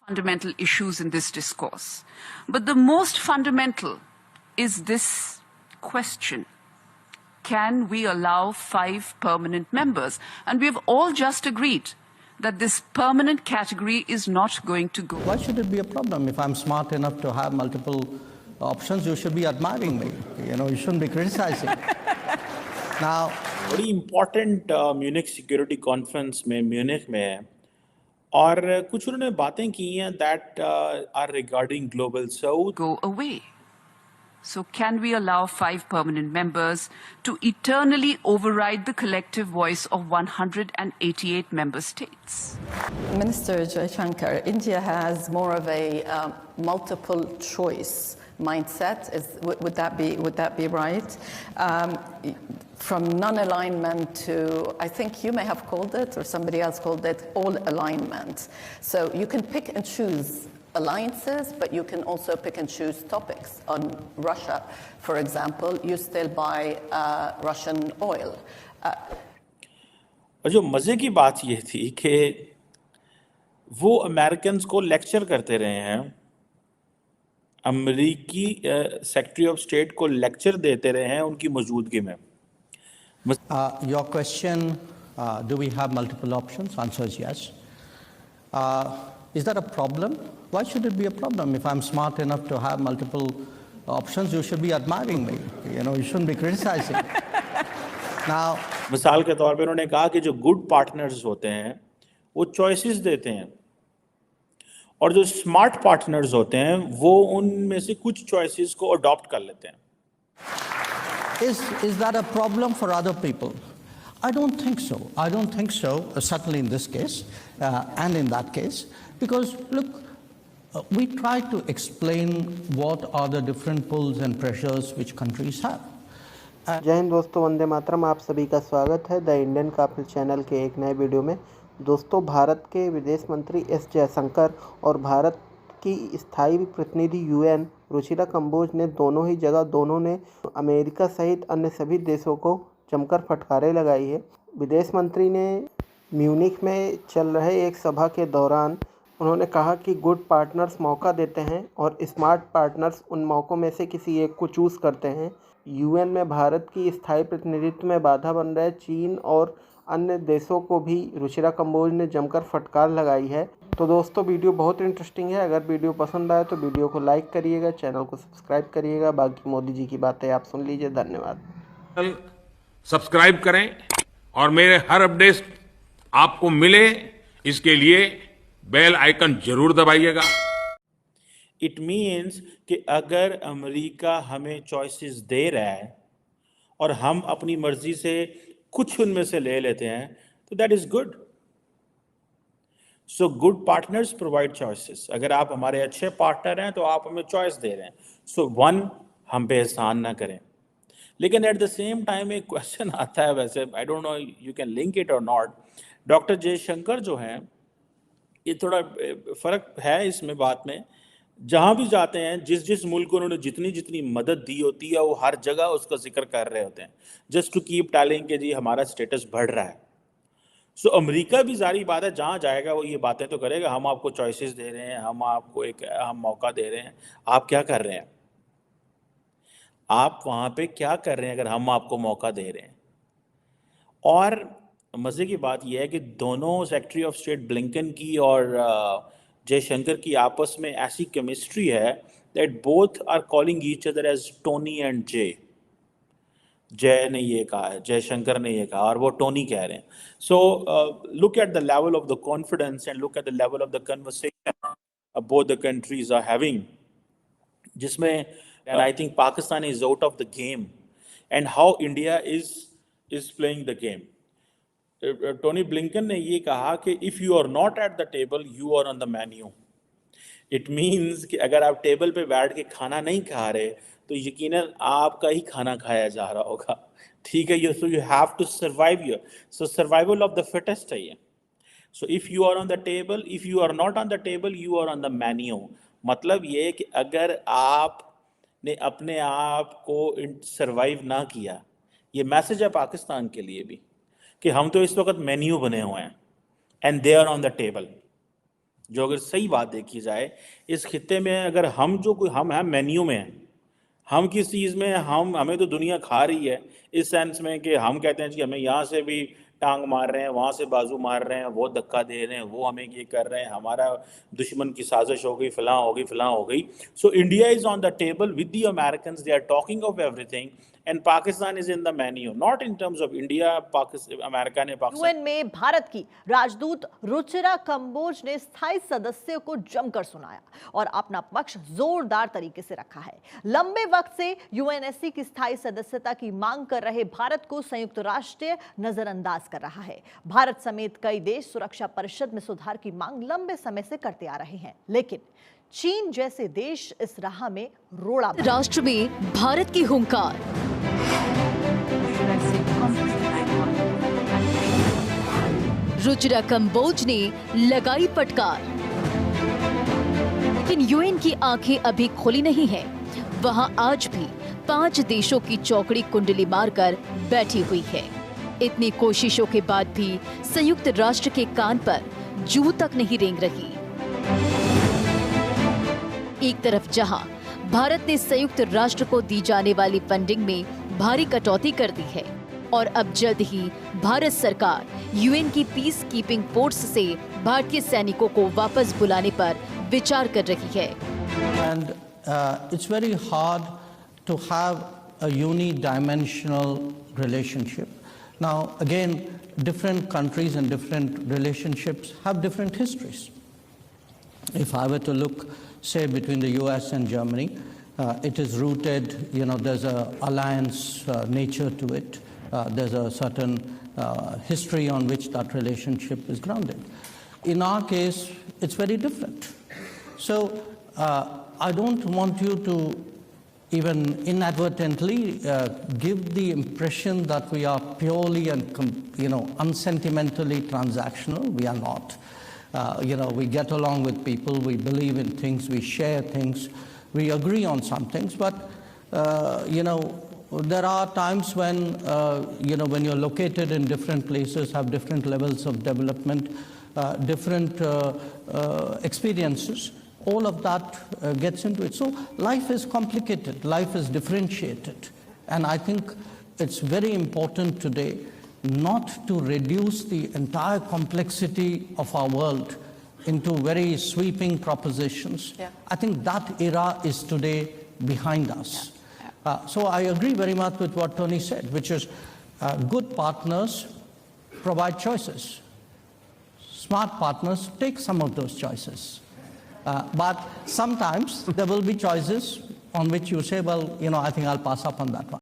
fundamental issues in this discourse. But the most fundamental is this question. Can we allow 5 permanent members? And we've all just agreed that this permanent category is not going to go. Why should it be a problem? If I'm smart enough to have multiple options, you should be admiring me. You shouldn't be criticizing. Now, बड़ी important Munich security conference में Munich में है और कुछ उन्होंने बातें की हैं that are regarding global south Go away. So can we allow 5 permanent members to eternally override the collective voice of 188 member states? Minister Jaishankar, India has more of a multiple choice mindset. Would that be right? From non-alignment to, I think you may have called it, or somebody else called it, all alignment. So you can pick and choose alliances, but you can also pick and choose topics. On Russia, for example, you still buy Russian oil. और जो मज़े की बात ये थी कि वो American को लेक्चर करते रहे हैं, अमेरिकी सेक्रेटरी ऑफ स्टेट को लेक्चर देते रहे हैं उनकी मौजूदगी में. your question, do we have multiple options? Answer is yes. Is that a problem? Why should it be a problem? If I'm smart enough to have multiple options, you should be admiring me. You shouldn't be criticizing. Now, मिसाल के तौर पे उन्होंने कहा कि जो good partners होते हैं वो चॉइसेस देते हैं और जो स्मार्ट पार्टनर्स होते हैं वो उनमें से कुछ चॉइसेस को अडॉप्ट कर लेते हैं. Is that a problem for other people? I don't think so. I don't think so, certainly in this case and in that case, because look, we try to explain what are the different pulls and pressures which countries have. जय हिंद दोस्तों, वंदे मातरम. आप सभी का स्वागत है the Indian Kafeel channel के एक नए वीडियो में. दोस्तों, भारत के विदेश मंत्री एस जयशंकर और भारत की स्थायी प्रतिनिधि यूएन रुचिरा कंबोज ने दोनों ने अमेरिका सहित अन्य सभी देशों को जमकर फटकारे लगाई है. विदेश मंत्री ने म्यूनिख में चल रहे एक सभा के दौरान उन्होंने कहा कि गुड पार्टनर्स मौका देते हैं और स्मार्ट पार्टनर्स उन मौक़ों में से किसी एक को चूज़ करते हैं. यूएन में भारत की स्थायी प्रतिनिधित्व में बाधा बन रहे चीन और अन्य देशों को भी रुचिरा कंबोज ने जमकर फटकार लगाई है. तो दोस्तों, वीडियो बहुत इंटरेस्टिंग है. अगर वीडियो पसंद आए तो वीडियो को लाइक करिएगा, चैनल को सब्सक्राइब करिएगा. बाकी मोदी जी की बातें आप सुन लीजिए. धन्यवाद. सब्सक्राइब करें और मेरे हर अपडेट आपको मिले, इसके लिए बेल आइकन जरूर दबाइएगा. इट मीन्स कि अगर अमेरिका हमें चॉइसेस दे रहा है और हम अपनी मर्जी से कुछ उनमें से ले लेते हैं तो that is good. So good partners provide choices. अगर आप हमारे अच्छे पार्टनर हैं तो आप हमें चॉइस दे रहे हैं. सो हम पे एहसान ना करें. लेकिन एट द सेम टाइम एक क्वेश्चन आता है, वैसे I don't know you can link it और नॉट. डॉक्टर जयशंकर जो हैं, ये थोड़ा फ़र्क है इसमें बात में. जहाँ भी जाते हैं, जिस मुल्क को उन्होंने जितनी मदद दी होती है वो हर जगह उसका जिक्र कर रहे होते हैं, जस्ट टू कीप टेलिंग कि जी हमारा स्टेटस बढ़ रहा है. सो अमेरिका भी जारी बात है, जहाँ जाएगा वो ये बातें तो करेगा, हम आपको चॉइसेस दे रहे हैं, हम आपको एक अहम मौका दे रहे हैं. आप क्या कर रहे हैं? आप वहाँ पे क्या कर रहे हैं अगर हम आपको मौका दे रहे हैं? और मज़े की बात यह है कि दोनों सेक्रेटरी ऑफ स्टेट ब्लिंकन की और जयशंकर की आपस में ऐसी केमिस्ट्री है that both are calling each other as Tony and J. Jay ने ये कहा है, जयशंकर ने ये कहा और वो टोनी कह रहे हैं. So look at the level of the confidence and look at the level of the conversation both the countries are having, जिसमें and I think Pakistan is out of the game and how India is playing the game. Tony Blinken ने ये कहा कि if you are not at the table you are on the menu. It means कि अगर आप table पे बैठ के खाना नहीं खा रहे तो यकीनन आपका ही खाना खाया जा रहा होगा. ठीक है, so you have to survive your, so survival of the fittest है ये. So if you are on the table, if you are not on the table you are on the menu. मतलब ये कि अगर आपने अपने आप को सर्वाइव ना किया, ये मैसेज है पाकिस्तान के लिए भी कि हम तो इस वक्त मेन्यू बने हुए हैं and they are on the table. जो अगर सही बात देखी जाए इस खित्ते में, अगर हम जो कोई हम मेन्यू में हैं, हम किस चीज़ में, हम हमें तो दुनिया खा रही है इस सेंस में कि हम कहते हैं जी हमें यहाँ से भी टांग मार रहे हैं, वहाँ से बाजू मार रहे हैं, वो धक्का दे रहे हैं, वो हमें ये कर रहे हैं, हमारा दुश्मन की साजिश हो गई, फलां हो गई, फलां हो गई. So India is on the table with the Americans, they are talking of everything, and Pakistan is in the menu, not in terms of India. Pakistan, America ने पाकिस्तान यूएन में भारत की राजदूत रुचिरा कंबोज ने स्थायी सदस्यों को जमकर सुनाया और अपना पक्ष जोरदार तरीके से रखा है. लंबे वक्त से यूएनएससी की स्थायी सदस्यता की मांग कर रहे भारत को संयुक्त राष्ट्र नजरअंदाज कर रहा है. भारत समेत कई देश सुरक्षा परिषद में सुधार की मांग लंबे समय से करते आ रहे हैं, लेकिन चीन जैसे देश इस राह में रोड़ा. राष्ट्र में भारत की हुंकार, रुचिरा कंबोज ने लगाई फटकार, लेकिन यूएन की आंखें अभी खुली नहीं हैं. वहां आज भी 5 देशों की चौकड़ी कुंडली मारकर बैठी हुई है. इतनी कोशिशों के बाद भी संयुक्त राष्ट्र के कान पर जूं तक नहीं रेंग रही. एक तरफ जहां भारत ने संयुक्त राष्ट्र को दी जाने वाली फंडिंग में भारी कटौती कर दी है और अब जल्द ही भारत सरकार यूएन की पीस कीपिंग फोर्स से भारतीय सैनिकों को वापस बुलाने पर विचार कर रही है. And it's very hard to have a unidimensional relationship. Now, again, different countries and different relationships have different histories. If I were to look, say, between the US and Germany, it is rooted, there's an alliance nature to it. There's a certain history on which that relationship is grounded. In our case, it's very different. So I don't want you to even inadvertently give the impression that we are purely and unsentimentally transactional. We are not. We get along with people, we believe in things, we share things, we agree on some things, but there are times when when you're located in different places, have different levels of development, different experiences, all of that gets into it. So life is complicated, life is differentiated, and I think it's very important today not to reduce the entire complexity of our world into very sweeping propositions. Yeah. I think that era is today behind us. Yeah. So I agree very much with what Tony said, which is good partners provide choices. Smart partners take some of those choices. But sometimes there will be choices on which you say, well, I think I'll pass up on that one.